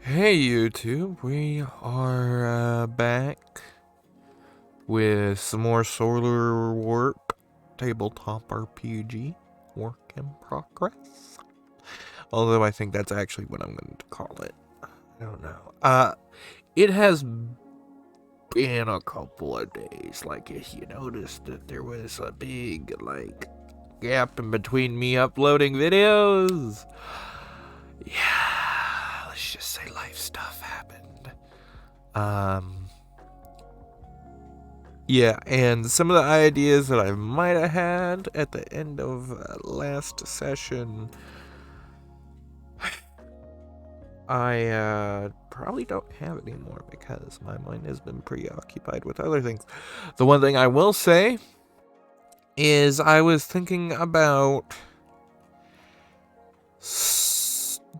Hey YouTube, we are back with some more Solar Warp tabletop RPG, work in progress. Although I think that's actually what I'm going to call it. I don't know. It has been a couple of days. Like, if you noticed that there was a big, gap in between me uploading videos. Yeah, let's just say life stuff happened. Yeah, and some of the ideas that I might have had at the end of last session, I probably don't have anymore because my mind has been preoccupied with other things. The one thing I will say is I was thinking about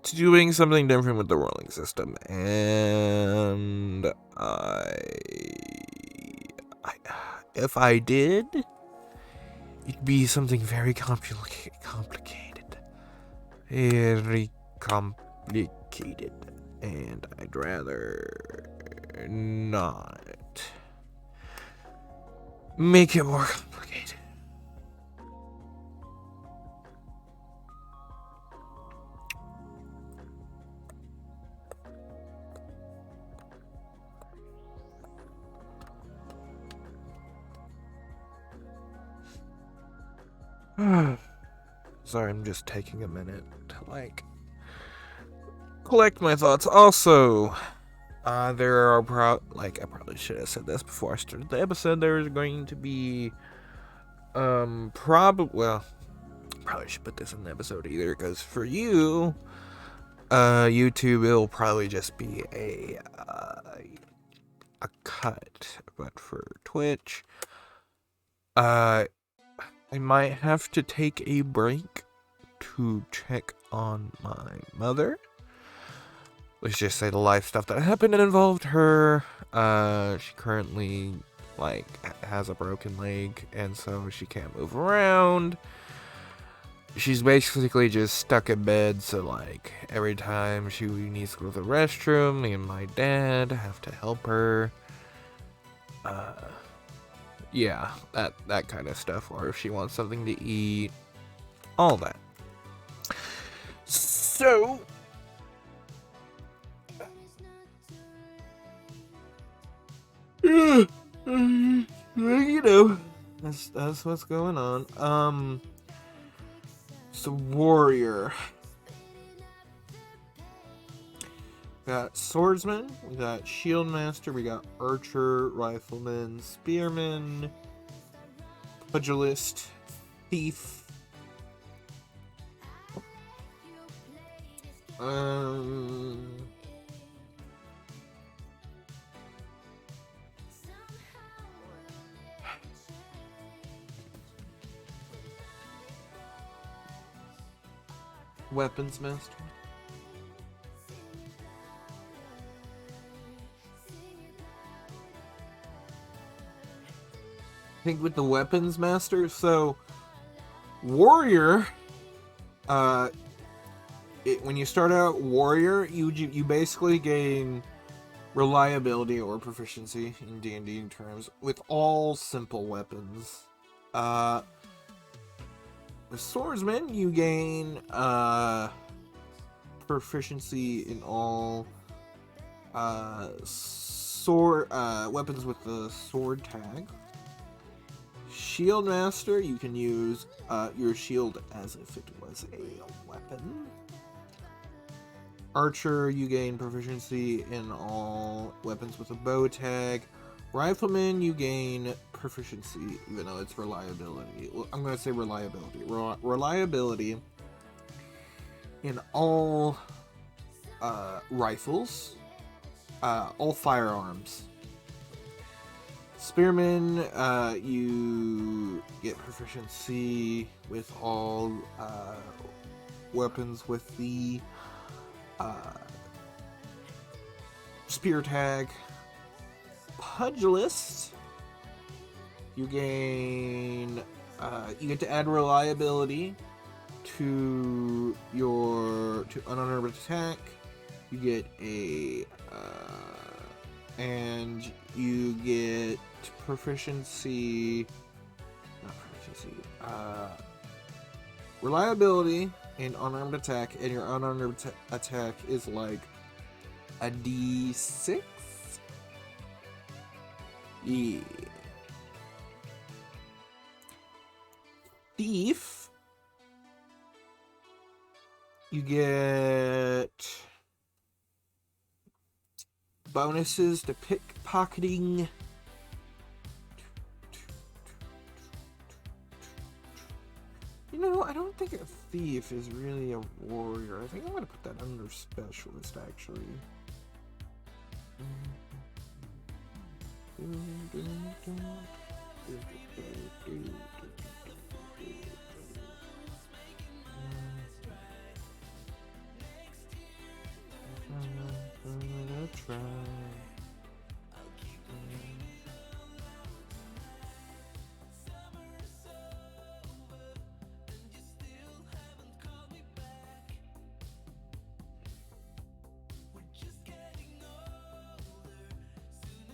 doing something different with the rolling system, and if I did, it'd be something very complicated. Very complicated. And I'd rather not make it more complicated. Sorry, I'm just taking a minute to, collect my thoughts. Also, there are I probably should have said this before I started the episode. There's going to be, probably should put this in the episode either, because for you, YouTube, it'll probably just be a cut, but for Twitch, I might have to take a break to check on my mother. Let's just say the life stuff that happened and involved her. She currently, has a broken leg, and so she can't move around. She's basically just stuck in bed, so, every time she needs to go to the restroom, me and my dad have to help her. Yeah, that kind of stuff, or if she wants something to eat, all that. So, you know, that's what's going on. So warrior. We got swordsman, we got shield master, we got archer, rifleman, spearman, pugilist, thief. Weapons master. I think with the weapons master, so warrior, when you start out warrior, you basically gain reliability or proficiency in D&D terms with all simple weapons. With swordsman, you gain proficiency in all weapons with the sword tag. Shield master, you can use your shield as if it was a weapon. Archer, you gain proficiency in all weapons with a bow tag. Rifleman, you gain proficiency, even though it's reliability. I'm going to say reliability. Reliability in all rifles, all firearms. Spearman, you get proficiency with all weapons with the spear tag. Pugilist, you gain, you get to add reliability to unarmed attack. You get a and you get proficiency, not proficiency, reliability and unarmed attack, and your unarmed attack is like a D6. Yeah. Thief, you get bonuses to pickpocketing. You know, I don't think a thief is really a warrior. I think I'm going to put that under specialist, actually.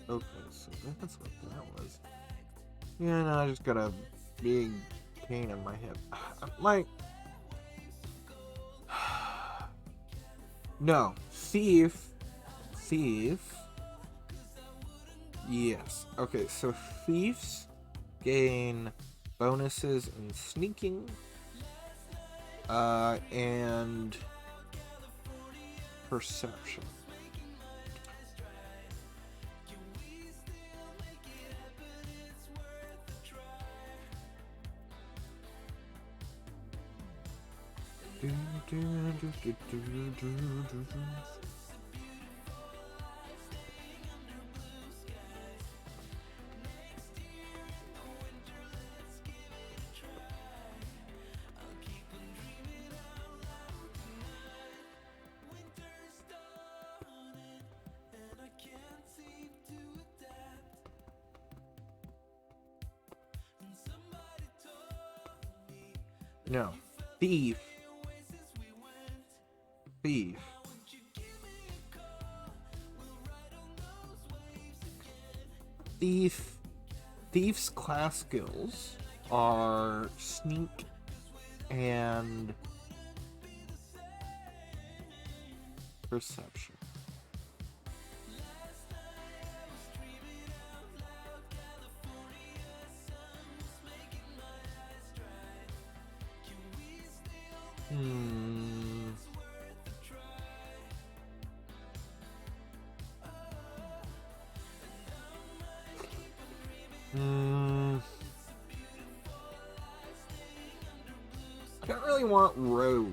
Okay, so that's what that was. Yeah, no, I just got a big pain in my hip. Like, no, thief. Yes. Okay, so thieves gain bonuses in sneaking, and perception. No, thief. Thief's class skills are sneak and perception. I don't really want rogue.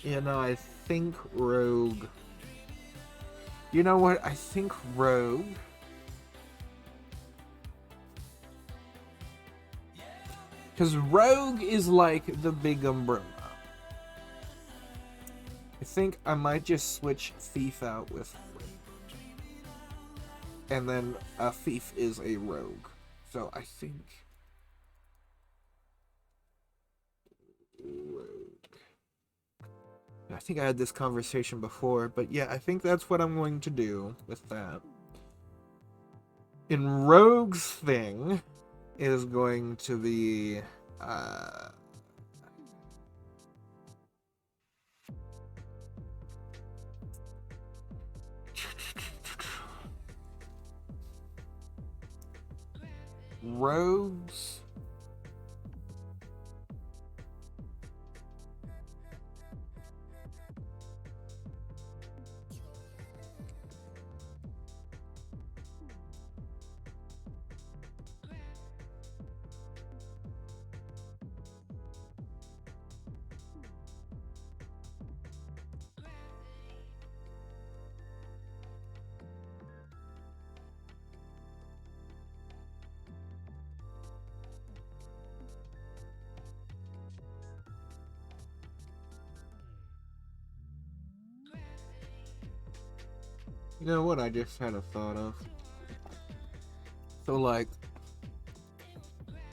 You know, I think rogue. You know what? I think rogue. Because rogue is like the big umbrella. I think I might just switch thief out with rogue. And then a thief is a rogue. So I think rogue. I think I had this conversation before, but yeah, I think that's what I'm going to do with that. In rogue's thing is going to be rogues. You know what I just had a thought of? So, like,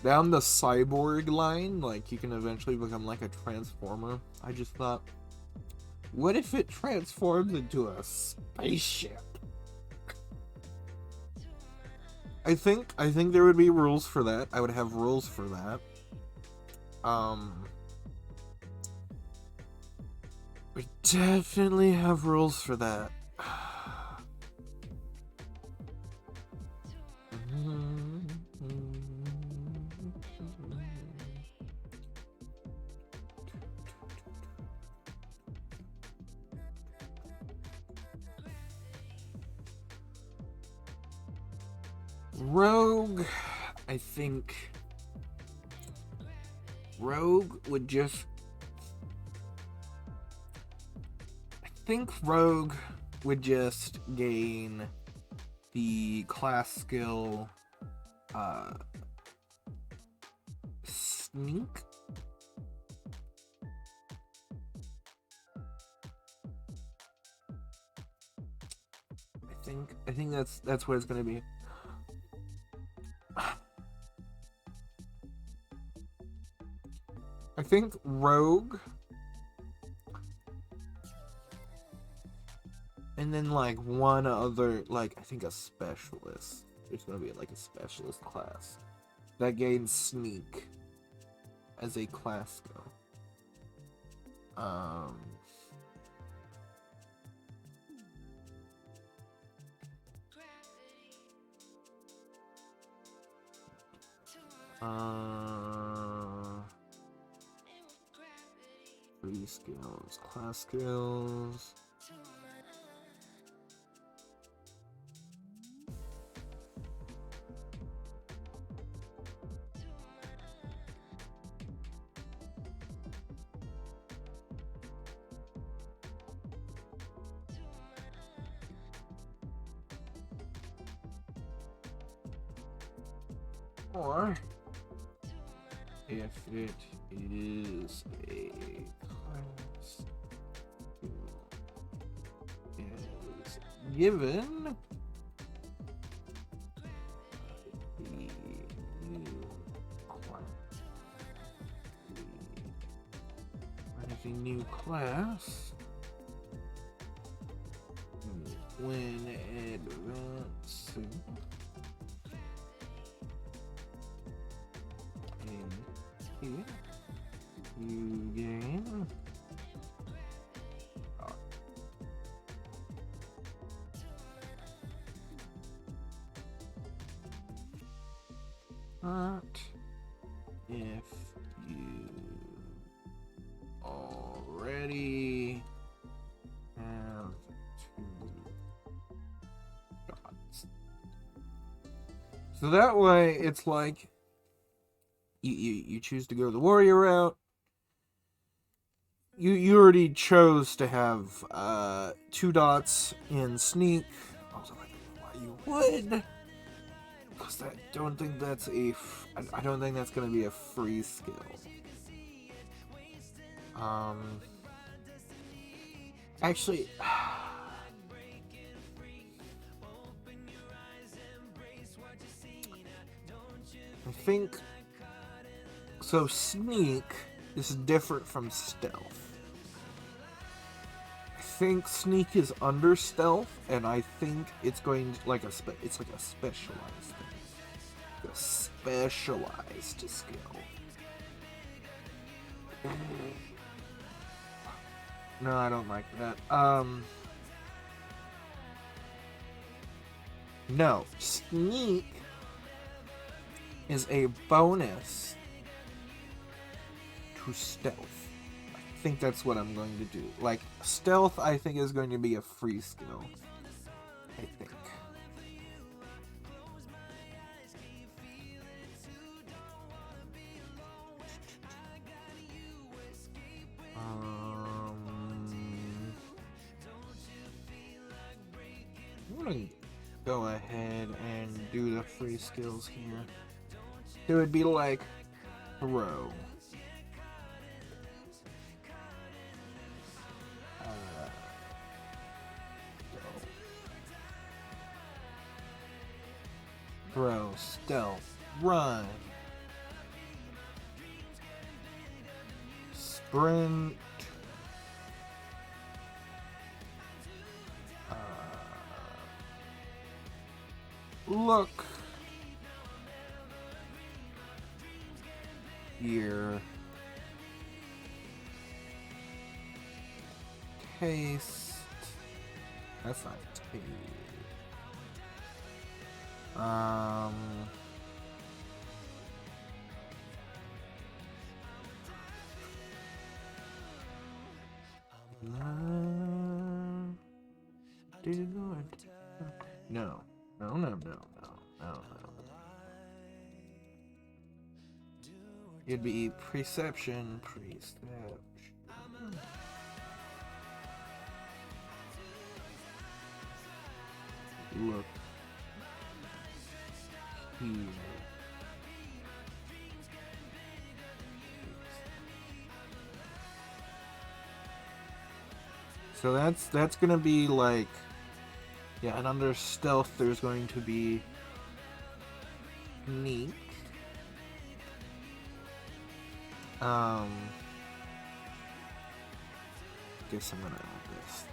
down the cyborg line, like you can eventually become like a transformer. I just thought, what if it transforms into a spaceship? I think there would be rules for that. I would have rules for that. We definitely have rules for that. Rogue, I think Rogue would just... I think Rogue would just gain the class skill Sneak. I think that's what it's gonna be. I think Rogue, and then like one other, like I think a specialist. There's gonna be like a specialist class that gains Sneak as a class skill. Free skills, class skills. Or if it is a class is given the new class, a new class when advancing in you gain but if you already have 2 dots. So that way it's like you choose to go the warrior route. You already chose to have 2 dots in Sneak. I was like, why you would? Because I don't think that's I don't think that's gonna be a free skill. Actually, I think so. Sneak is different from stealth. I think Sneak is under stealth, and I think it's going to, like it's like a specialized thing. A specialized skill. No, I don't like that. No, Sneak is a bonus to stealth. I think that's what I'm going to do. Like, stealth, I think, is going to be a free skill. I think. I'm gonna go ahead and do the free skills here. It would be like throw. Throw, stealth, run. sprint. Look here. Taste. That's not taste. No. No. It'd be perception. Look here. So that's gonna be like, yeah, and under stealth there's going to be sneak. Guess I'm gonna add this.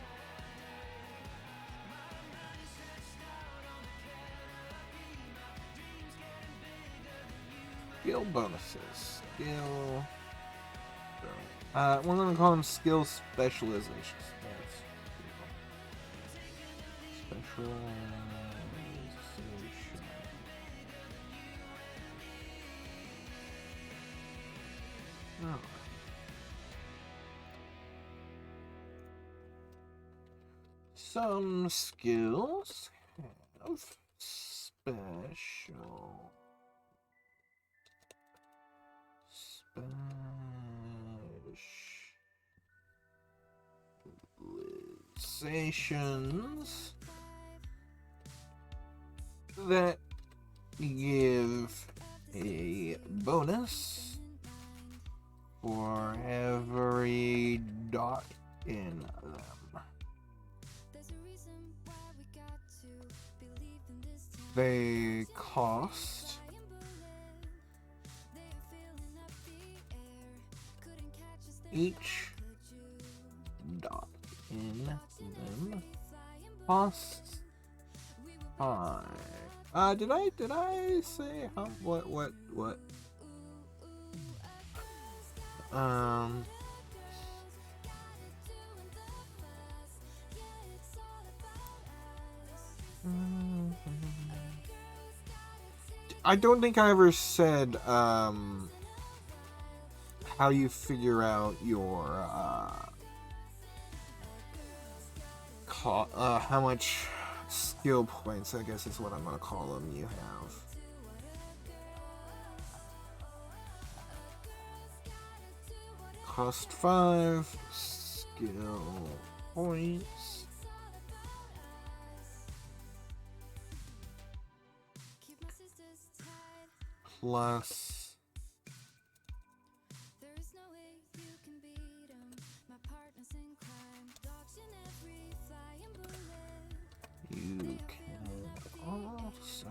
Skill bonuses. Skill. We're gonna call them skill specializations. Specialization. Oh. Some skills have specializations that give a bonus for every dot in them. They cost each dot in them costs 5. Did I say how what? I don't think I ever said how you figure out your how much skill points, I guess is what I'm gonna call them, you have. Cost 5 skill points. Plus you can also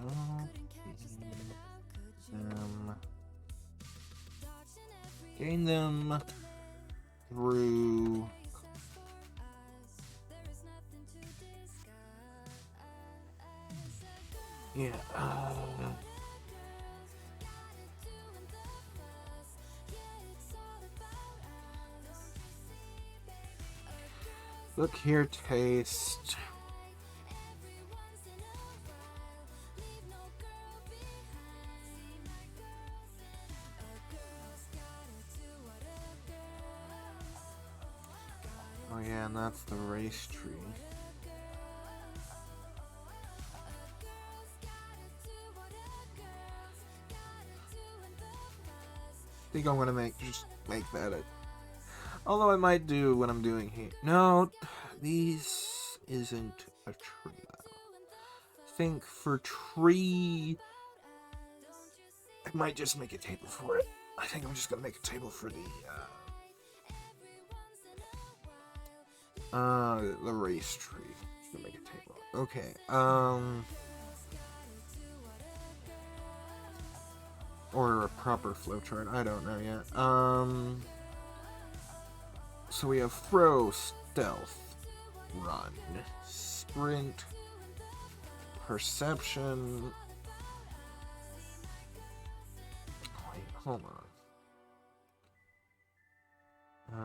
gain them through look here, taste. Oh yeah, and that's the race tree. I think I'm gonna just make that it. Although I might do what I'm doing here. No, these isn't a tree. I think for tree, I might just make a table for it. I think I'm just gonna make a table for the race tree. Just gonna make a table. Okay. Or a proper flowchart. I don't know yet. So we have throw, stealth, run, sprint, perception. Wait, hold on.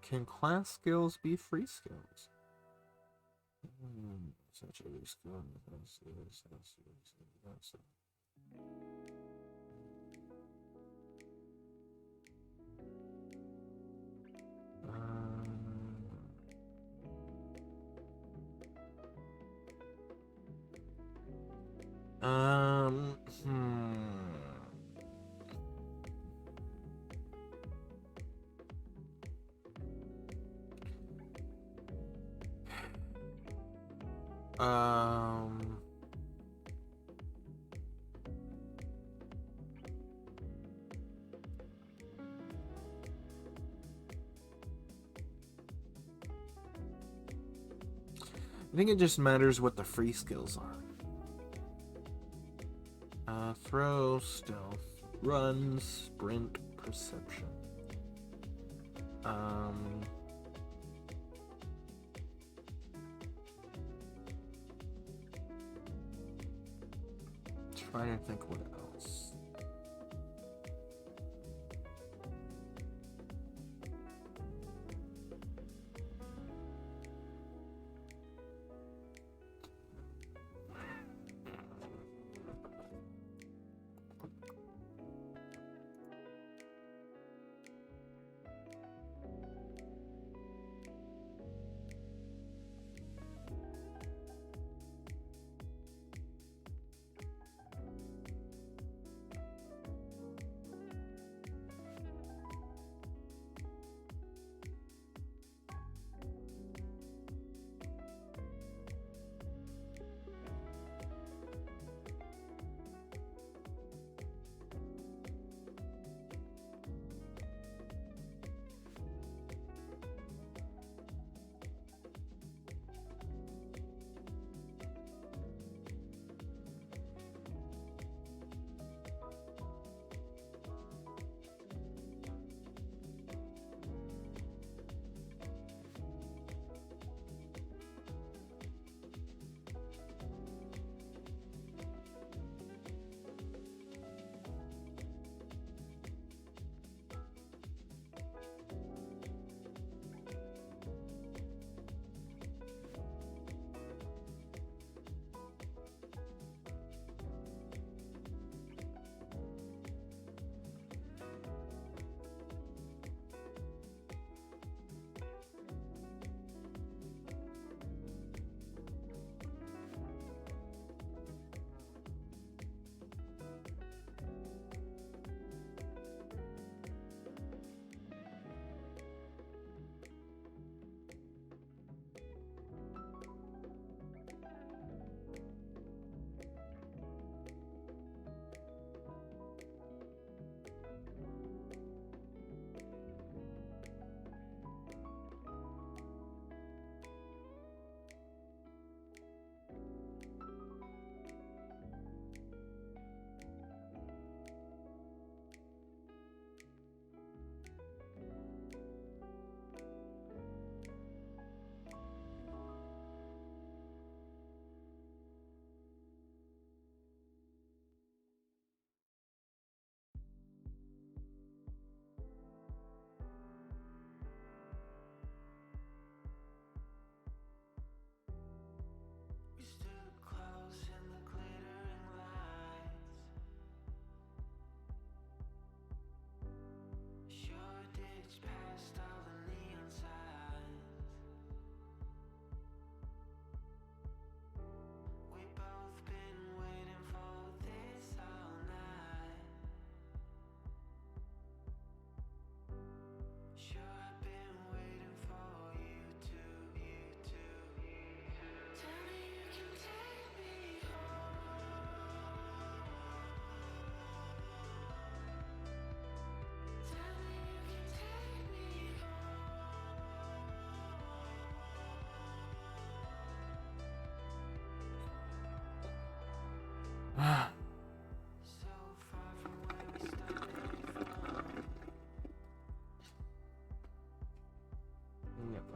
Can class skills be free skills? Such a skill. Um, hmm. I think it just matters what the free skills are. Throw, stealth, run, sprint, perception. Trying to think what else.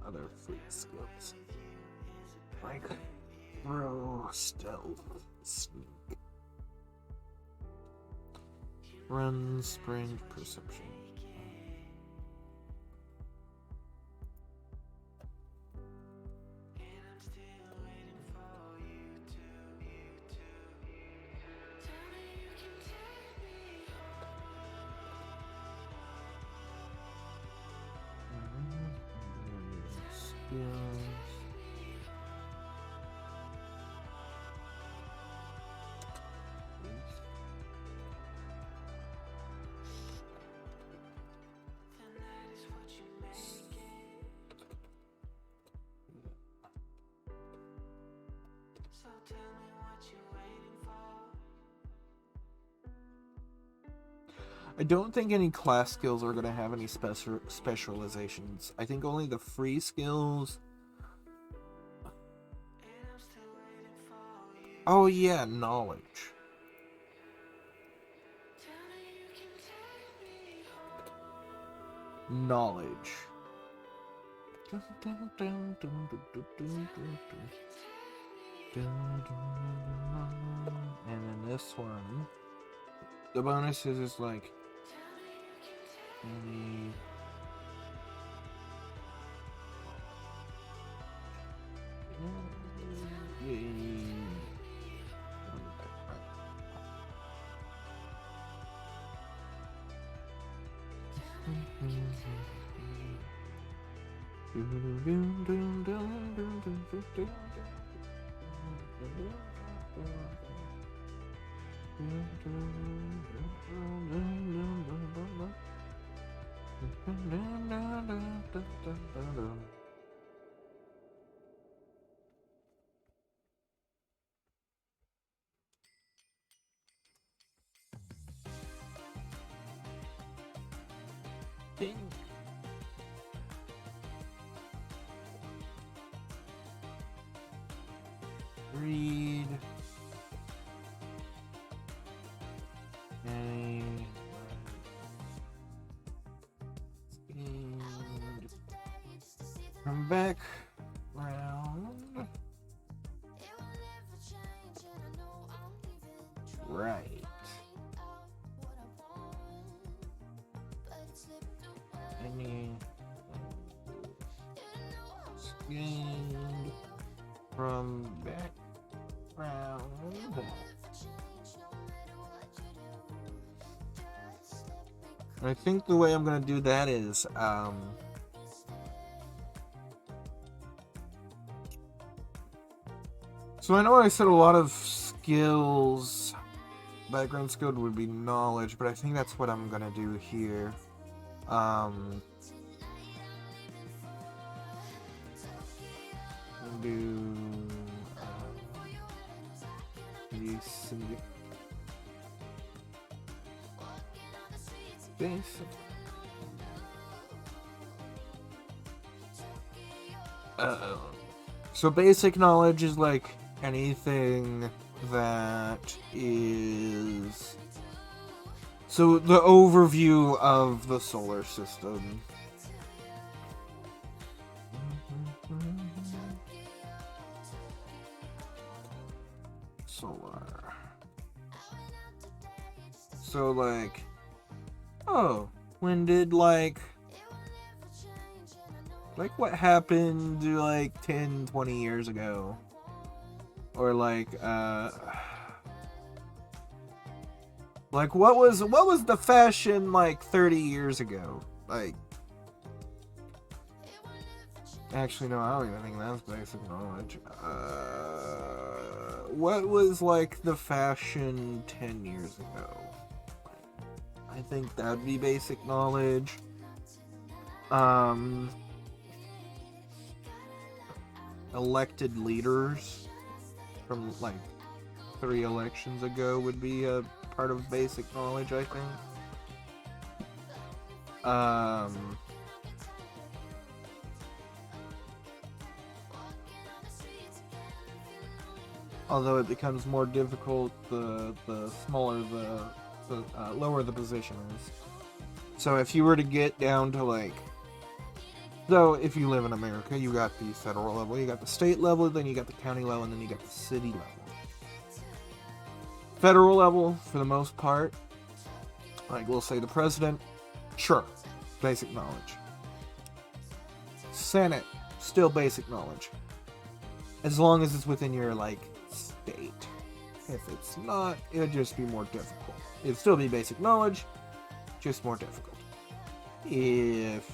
other free skills. Like, throw, stealth, sneak. Run, sprint, perception. I don't think any class skills are going to have any specializations. I think only the free skills. Oh yeah, knowledge. Knowledge. And then this one, the bonuses is like any thing. Read. And come back round. Right. Any skinned from back round. I think the way I'm gonna do that is so I know I said a lot of skills, background skill would be knowledge, but I think that's what I'm gonna do here. Do basic. So basic knowledge is like anything that is. So the overview of the solar system. Solar. So like, oh, when did like what happened like 10, 20 years ago? Or like what was the fashion like 30 years ago? Like, actually no, I don't even think that's basic knowledge. What was like the fashion 10 years ago? I think that'd be basic knowledge. Elected leaders from like 3 elections ago would be a part of basic knowledge, I think. Although it becomes more difficult the smaller the lower the position is. So if you were to get down to like So if you live in America, you got the federal level, you got the state level, then you got the county level, and then you got the city level. Federal level, for the most part, like we'll say the president, sure, basic knowledge. Senate, still basic knowledge. As long as it's within your, like, state. If it's not, it'd just be more difficult. It'd still be basic knowledge, just more difficult. If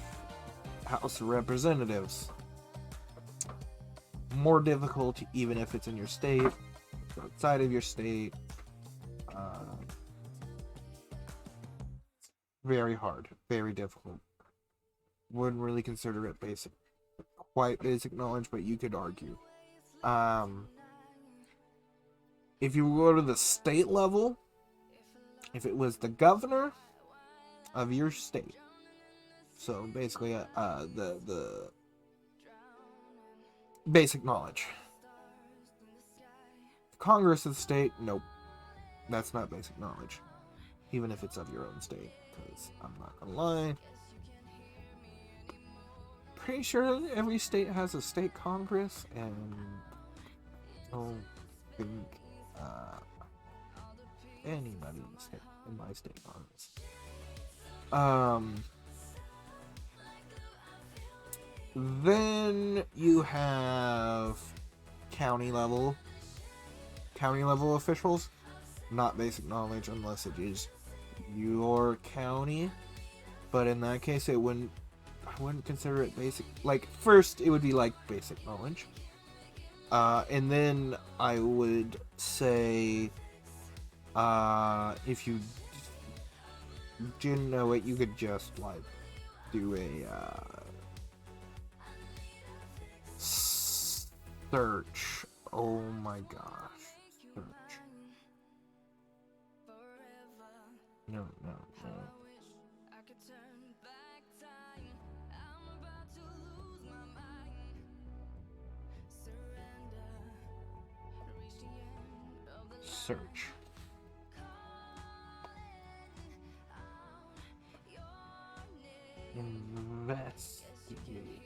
House of Representatives, more difficult even if it's in your state, outside of your state. Very hard, very difficult. Wouldn't really consider it basic, quite basic knowledge, but you could argue. If you go to the state level, if it was the governor of your state, so basically the basic knowledge. Congress of the state, nope, that's not basic knowledge, even if it's of your own state, because I'm not gonna lie, pretty sure every state has a state congress, and I don't think anybody in my state congress. Then you have county level officials. Not basic knowledge unless it is your county, but in that case I wouldn't consider it basic. Like, first it would be like basic knowledge, and then I would say if you didn't know it, you could just like do a search. Oh my gosh, search. No. Search. Investigate.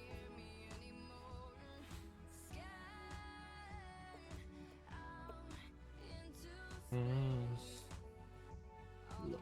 Look.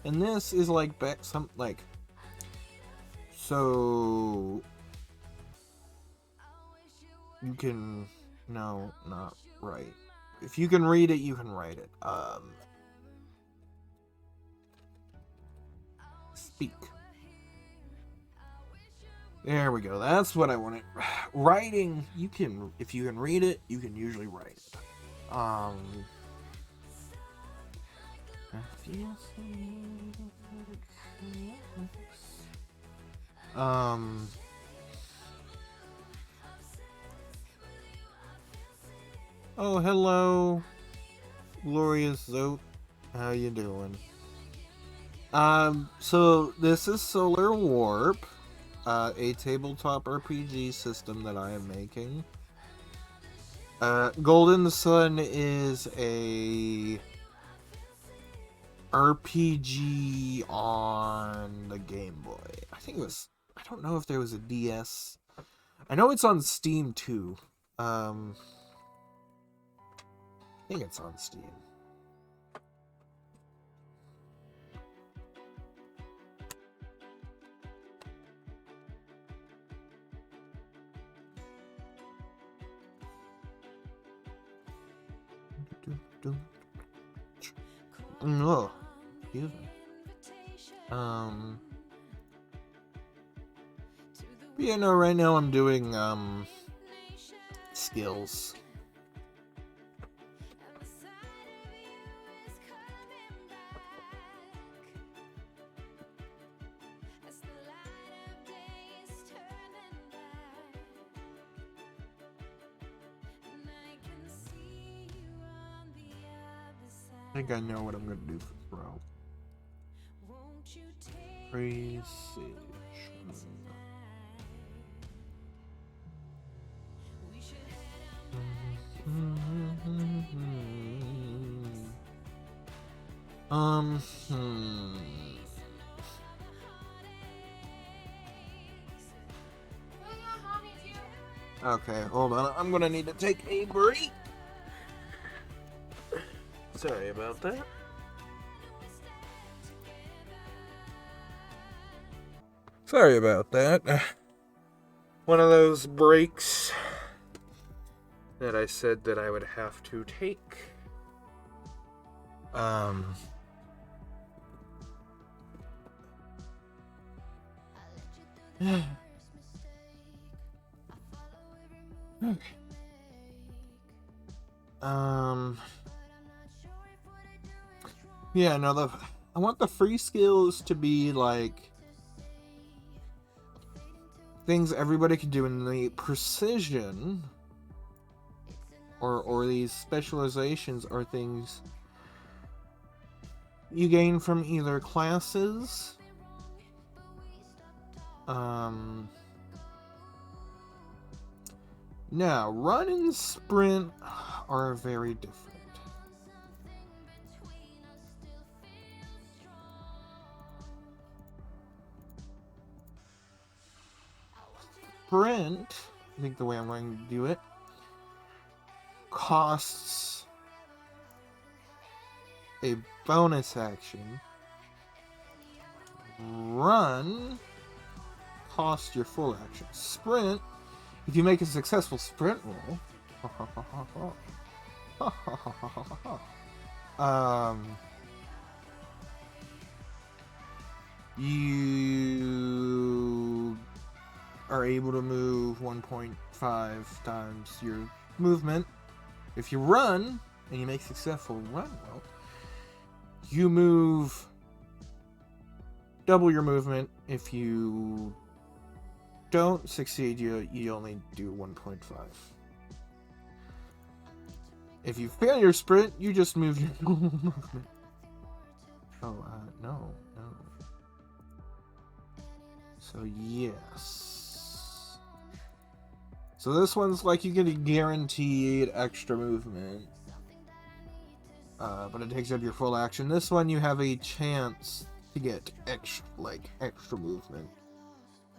And this is like back some like so you can no not right. If you can read it, you can write it. Speak. There we go. That's what I wanted. Writing, you can, if you can read it, you can usually write it. Oh, hello, Glorious Zote. How you doing? So this is Solar Warp, a tabletop RPG system that I am making. Golden Sun is a RPG on the Game Boy. I think it was, I don't know if there was a DS. I know it's on Steam too. I think it's on Steam. Oh, excuse me. Yeah, no, right now I'm doing, skills. think I know what I'm gonna do for throw. Precision. Okay, hold on. I'm gonna need to take a break. Sorry about that. Sorry about that. One of those breaks that I said that I would have to take. Okay. Yeah, no, I want the free skills to be like things everybody can do, in the precision or these specializations are things you gain from either classes, now run and sprint are very different. Sprint, I think the way I'm going to do it, costs a bonus action. Run costs your full action. Sprint, if you make a successful sprint roll, you are able to move 1.5 times your movement. If you run and you make successful run roll, you move double your movement. If you don't succeed, you only do 1.5. If you fail your sprint, you just move your normal movement. Oh, no. So, yes. So this one's like you get a guaranteed extra movement. But it takes up your full action. This one you have a chance to get extra movement.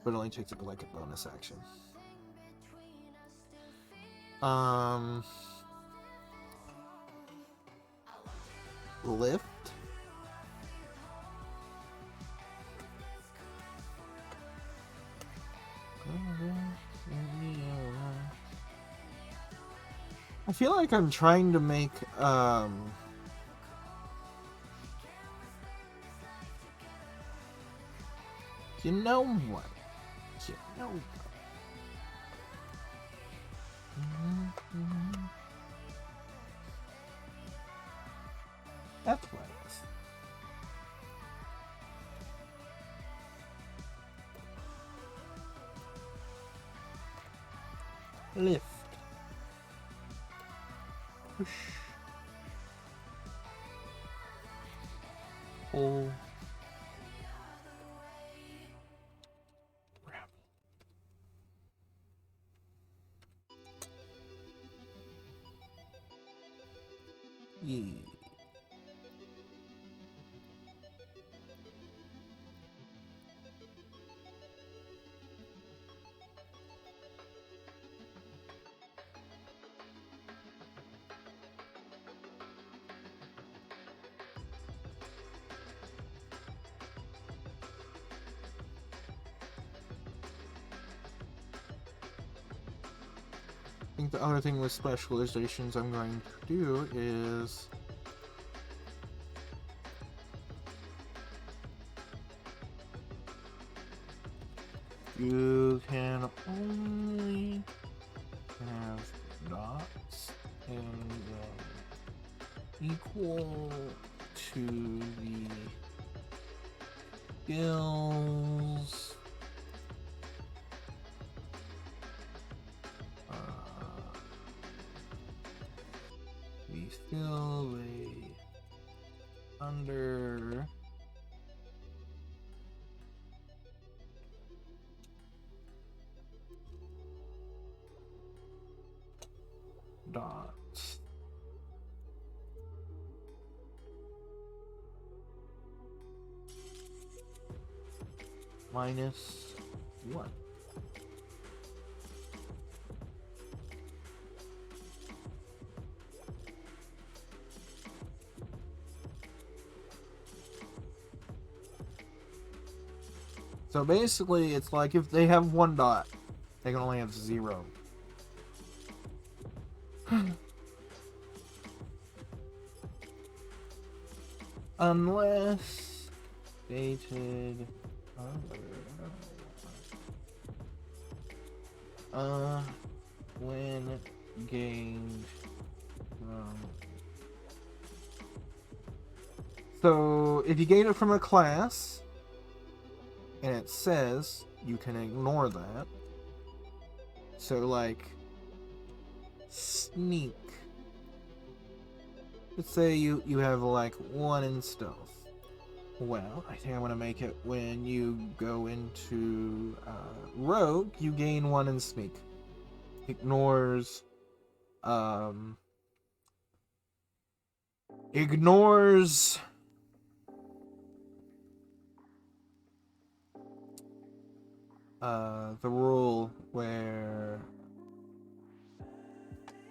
But it only takes up like a bonus action. Lift. I feel like I'm trying to make you know what? Athletics. Lift. Push. Pull. Grab. Yeah. I think the other thing with specializations I'm going to do is you can only have dots and equal to the skills. We skill minus 1. So basically, it's like if they have 1 dot, they can only have 0. Unless stated when gained from. So if you gain it from a class, and it says you can ignore that. So like sneak. Let's say you have like 1 in stealth. Well, I think I want to make it when you go into rogue, you gain 1 in sneak. Ignores the rule where,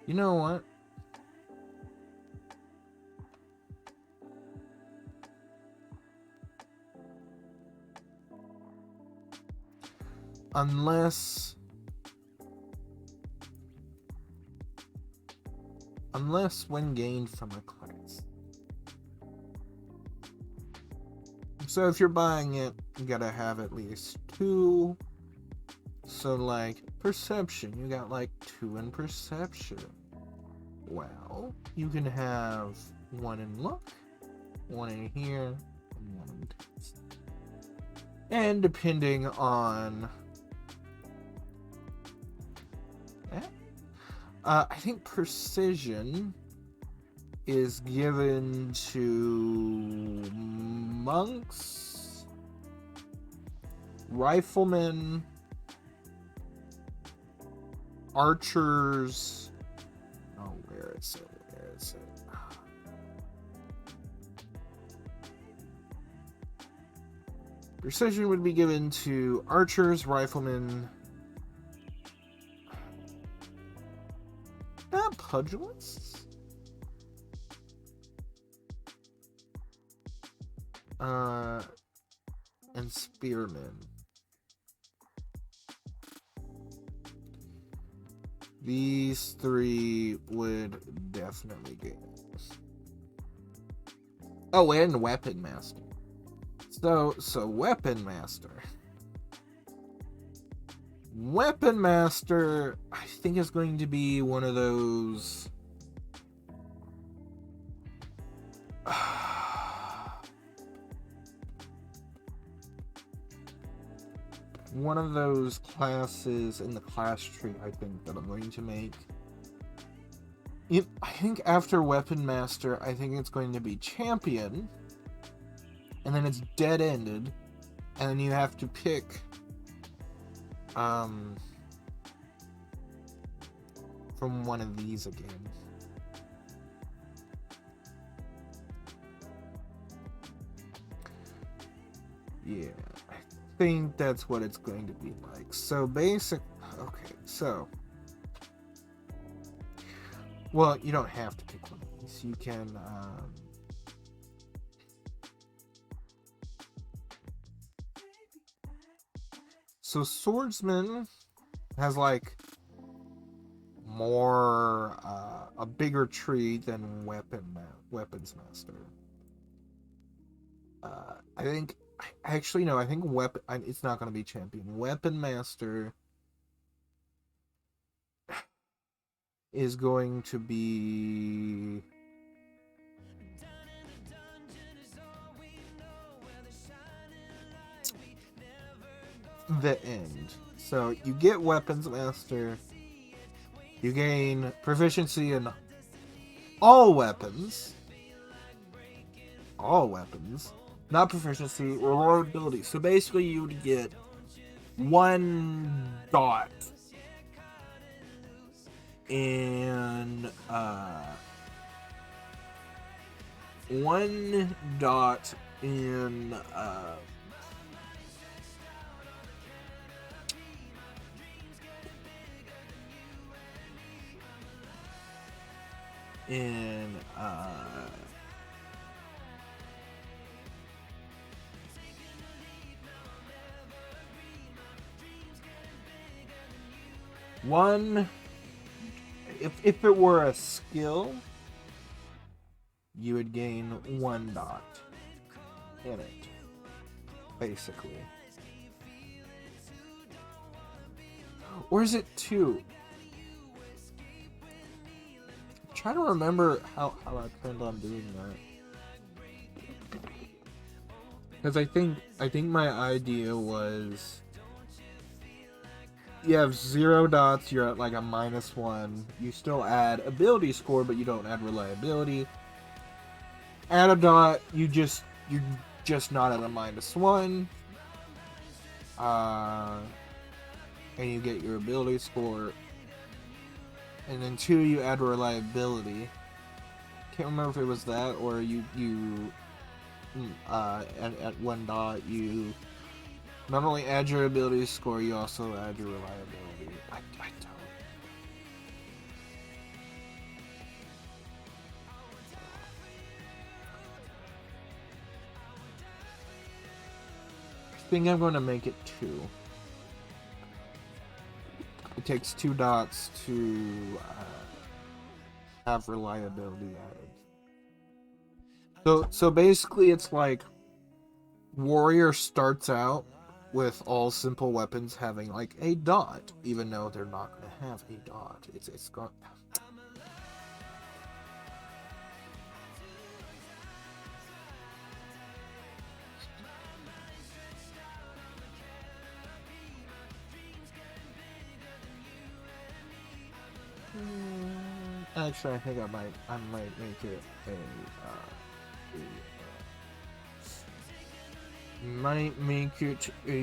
you know what? Unless when gained from a class. So if you're buying it, you gotta have at least 2. So like perception, you got like 2 in perception. Well, you can have 1 in luck, 1 in here, and 1 in taste. And depending on that, I think precision is given to monks, riflemen, archers. Oh, where is it? Where is it? Precision would be given to archers, riflemen, not pugilists. And spearmen. These 3 would definitely gain. Oh, and weapon master. So weapon master. Weapon master, I think, is going to be one of those. One of those classes in the class tree, I think, that I'm going to make. I think after Weapon Master, I think it's going to be Champion. And then it's dead-ended. And then you have to pick from one of these again. Yeah. I think that's what it's going to be like. So basic. Okay, so. Well, you don't have to pick one of these. You can. So swordsman has like more a bigger tree than weapons master. I think. Actually, no. I think it's not going to be champion. Weapon master is going to be the end. So you get weapons master. You gain proficiency in all weapons. All weapons. Not proficiency, or ability. So basically you would get 1 dot in 1 dot in in one, if it were a skill, you would gain 1 dot in it, basically. Or is it 2? I'm trying to remember how I planned on doing that. Because I think my idea was, you have 0 dots, you're at like a -1. You still add ability score, but you don't add reliability. Add a dot, you're just not at a -1. And you get your ability score. And then 2, you add reliability. Can't remember if it was that or you at 1 dot you not only add your ability score, you also add your reliability. I don't. I think I'm going to make it 2. It takes 2 dots to have reliability added. So basically, it's like warrior starts out with all simple weapons having like a dot, even though they're not going to have a dot. It's got. Actually, I think I might make it a.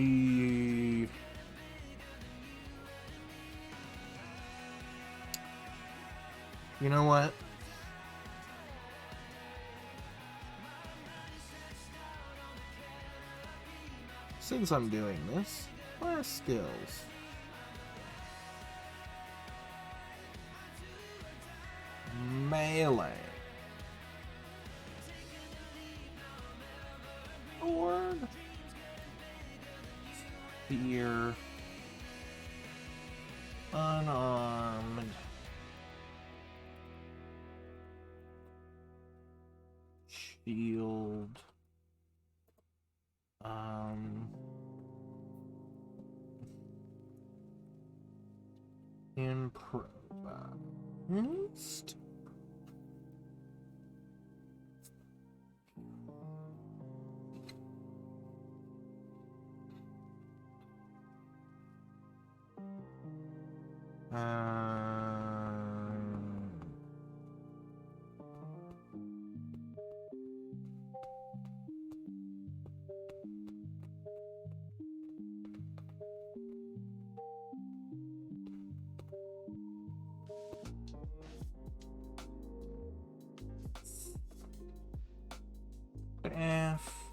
You know what? Since I'm doing this, class skills. Melee. Sword. Spear. Unarmed. Shield. Improvised. F.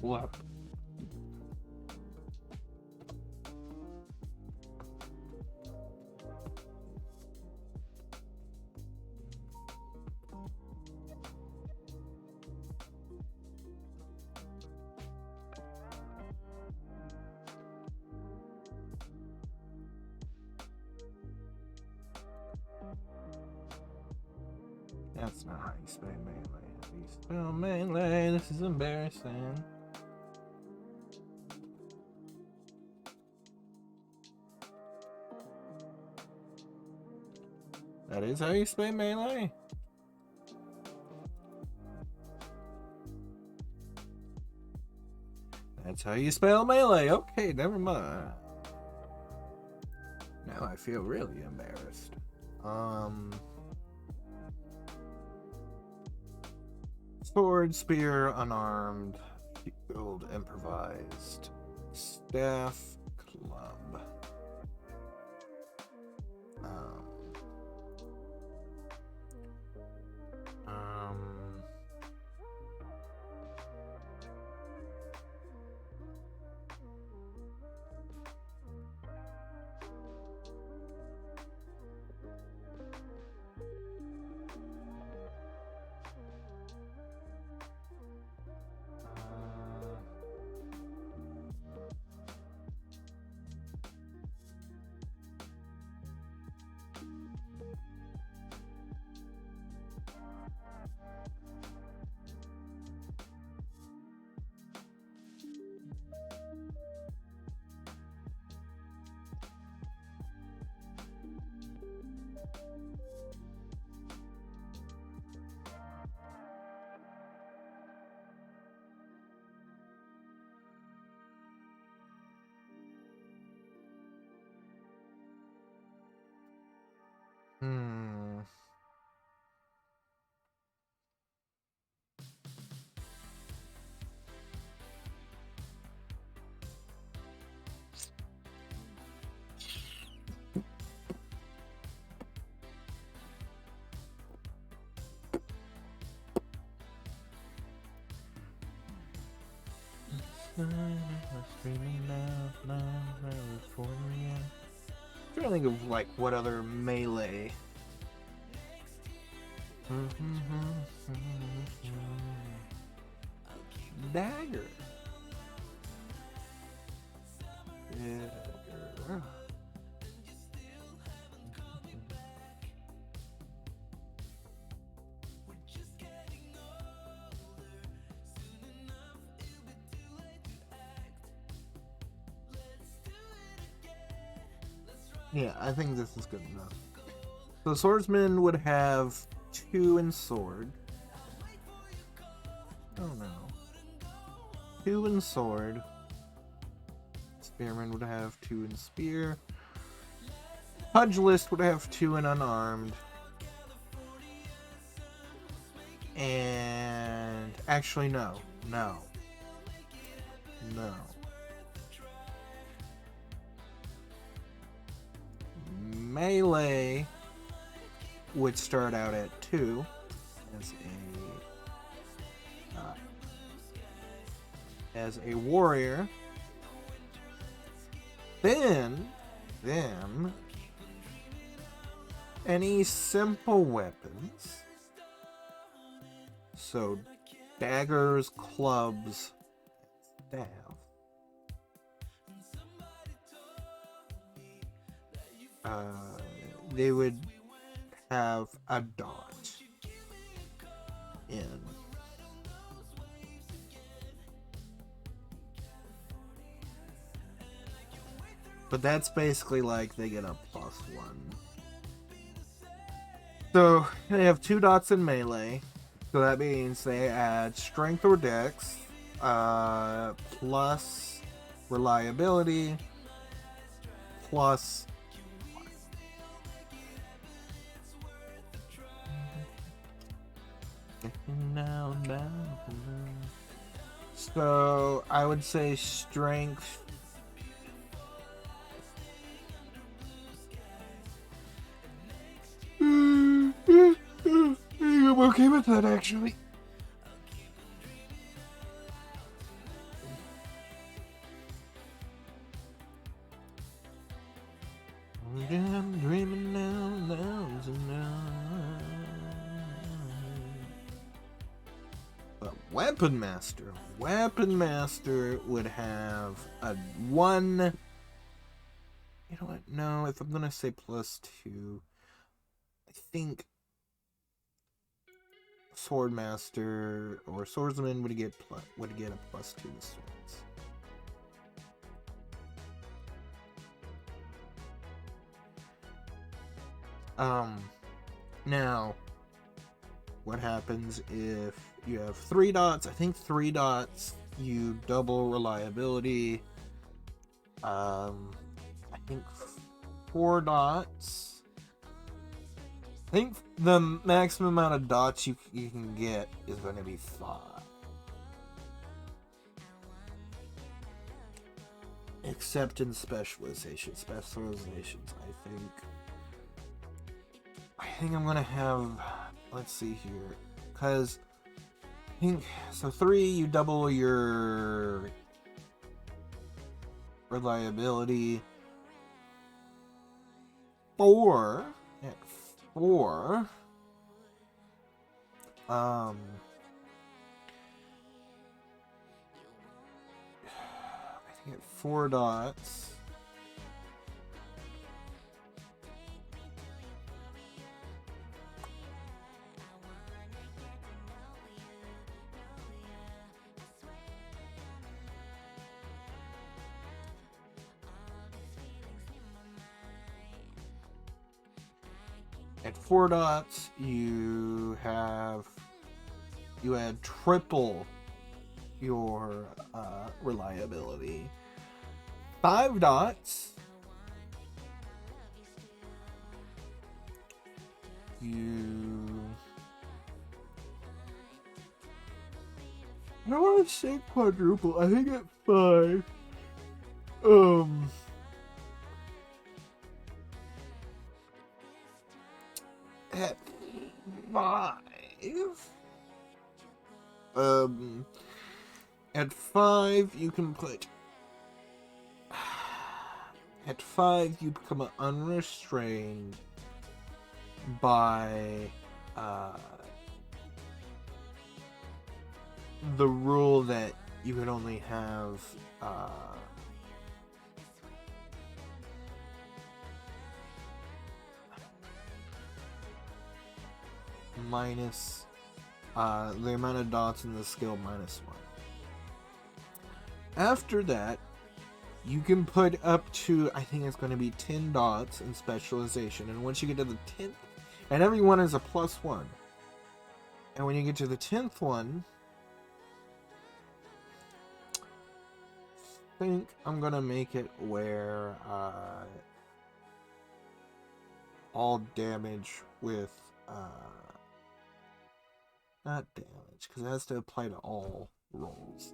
WIP. That's not how you spell melee. How you spell melee? This is embarrassing. That is how you spell melee. That's how you spell melee. Okay, never mind. Now I feel really embarrassed. Sword, spear, unarmed, shield, improvised, staff, club. Trying to think of like what other melee. Dagger. Dagger. Yeah, I think this is good enough. So swordsman would have 2 in sword. Oh no. 2 in sword. Spearman would have 2 in spear. Pugilist would have 2 in unarmed. And actually no. Melee would start out at 2 as a warrior. Then any simple weapons, so daggers, clubs, staff, they would have a dot in. But that's basically like they get a +1. So they have 2 dots in melee. So that means they add strength or dex, plus reliability, plus so I would say strength. I'm okay with that, actually. I'm dreaming now tonight. But Weapon Master would have a 1. You know what? No, if I'm gonna say +2, I think Swordmaster or Swordsman would get a +2 with swords. Now, what happens if you have 3 dots? I think 3 dots, you double reliability. I think 4 dots. I think the maximum amount of dots you can get is going to be 5. Except in specializations, I think I'm gonna have, let's see here, because I think, so 3, you double your reliability. 4, at 4, I think at 4 dots, you add triple your reliability. 5 dots, I don't want to say quadruple. I think at 5, at 5, at 5, you can put... At 5, you become unrestrained by the rule that you could only have minus the amount of dots in the skill -1. After that, you can put up to, I think it's going to be 10 dots in specialization. And once you get to the 10th, and every one is a +1. And when you get to the 10th one, I think I'm going to make it where all damage with, not damage, because it has to apply to all rolls.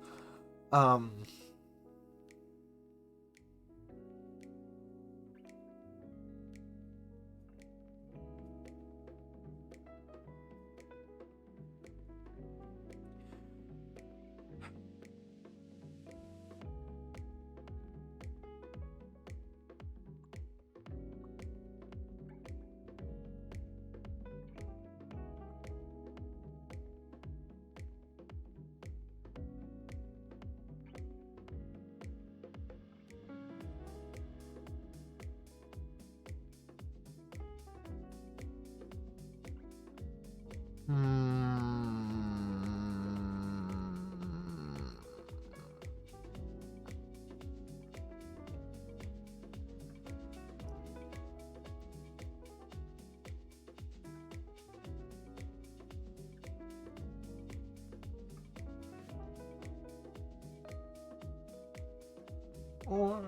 Or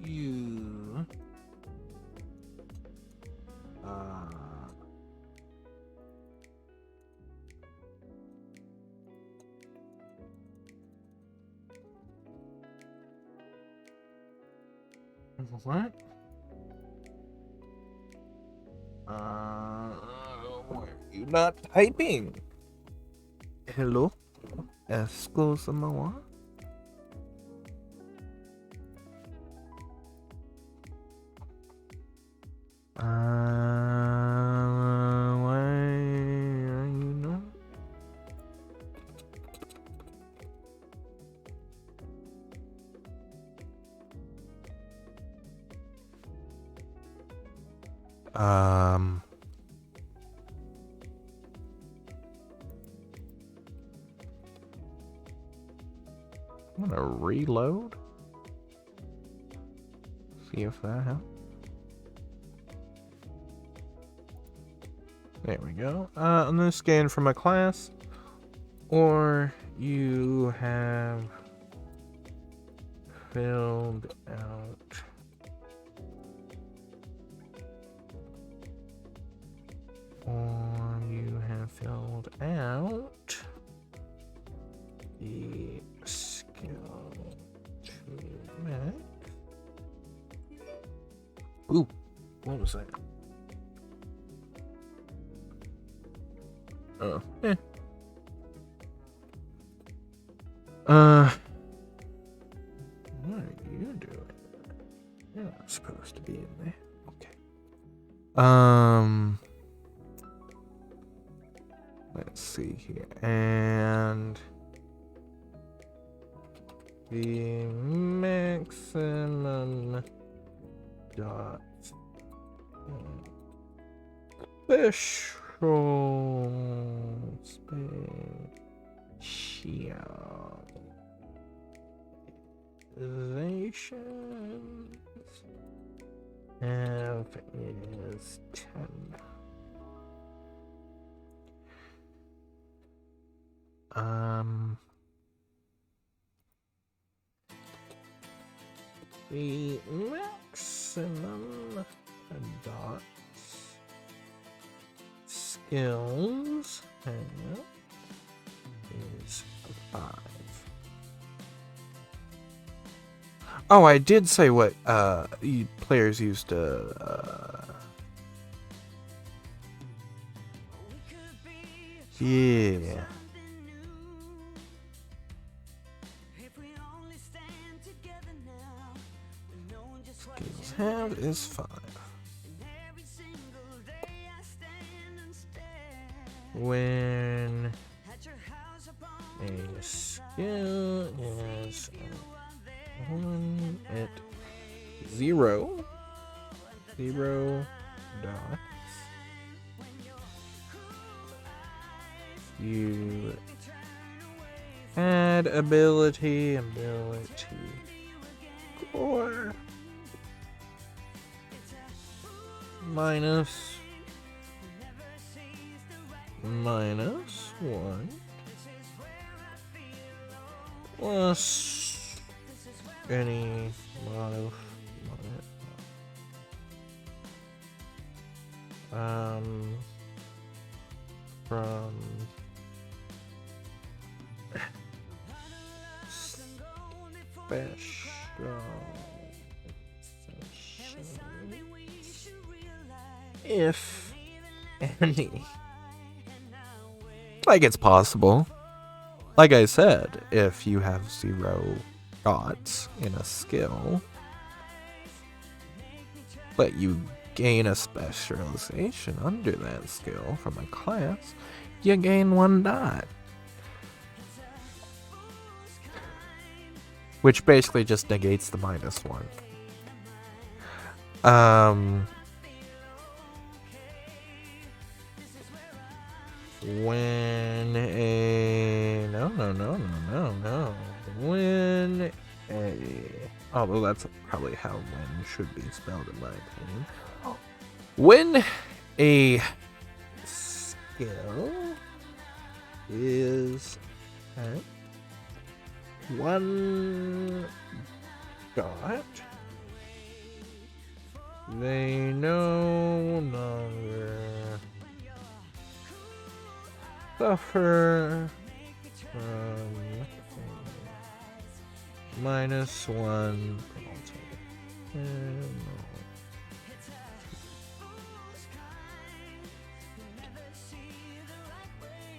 you what? Why are you not typing? Hello? Excuse-moi? Why are you not? I'm gonna reload. See if that helps. There we go. I'm gonna scan for my class. Or you have filled out the skill to make. Ooh, what was that? Oh, what are you doing? You're not supposed to be in there. Okay. Let's see here. And the maximum dots specializations have is 10. The maximum dots skills have is 5. Oh, I did say what players used to yeah. skills have is 5. When a skill is 1 at 0 dots, you add ability core minus 1 plus any from special if any. Like, it's possible. Like I said, if you have 0 dots in a skill, but you gain a specialization under that skill from a class, you gain 1 dot. Which basically just negates the -1. When a when a although that's probably how when should be spelled in my opinion. When a skill is at 1 dot, they no longer suffer from -1 penalty.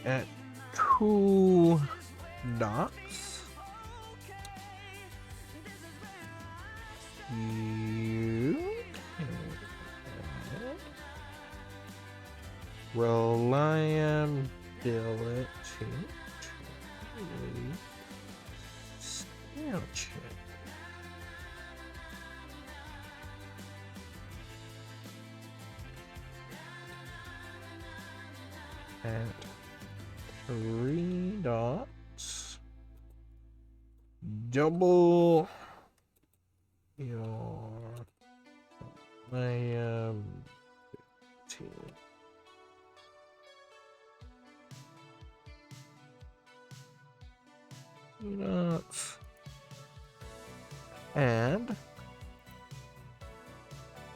At 2 dots, you can add reliability to a skill check. At 3 dots, double your reliability. Dots. Add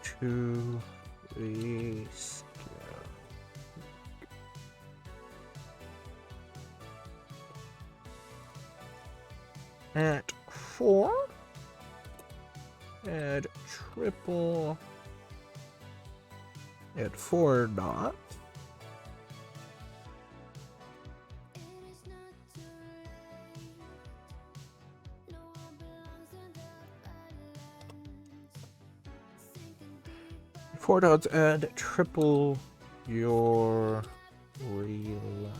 to the skill. At 4, add triple at 4 dots. Four dots, add triple your reliability.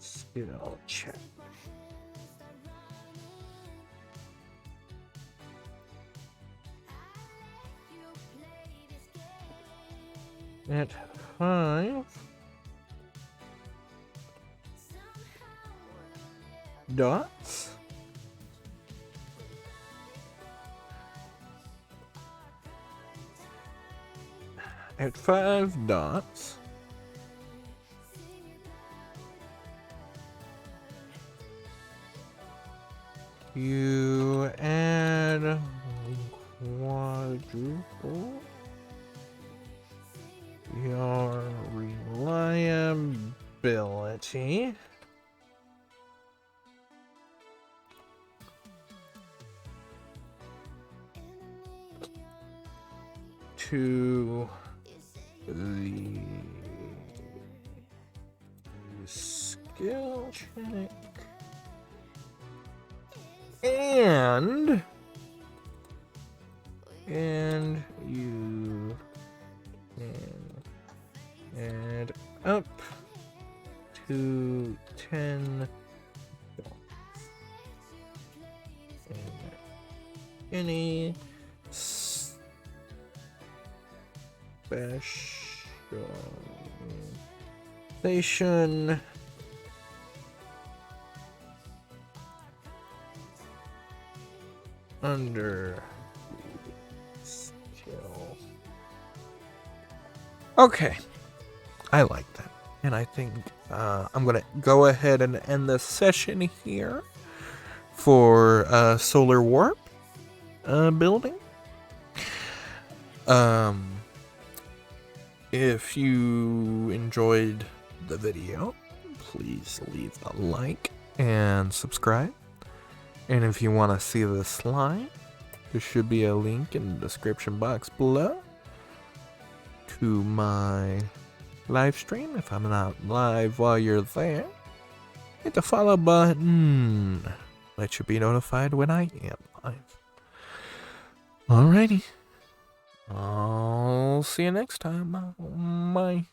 Skill check. At 5 dots, at 5 dots, you add quadruple your reliability to the skill check And you can add up to 10 any specialization under skill. Okay, I like that. And I think I'm going to go ahead and end this session here for Solar Warp building. If you enjoyed the video, please leave a like and subscribe. And if you want to see the slime, there should be a link in the description box below to my live stream. If I'm not live while you're there, hit the follow button. Let you be notified when I am live. Alrighty. I'll see you next time. Bye.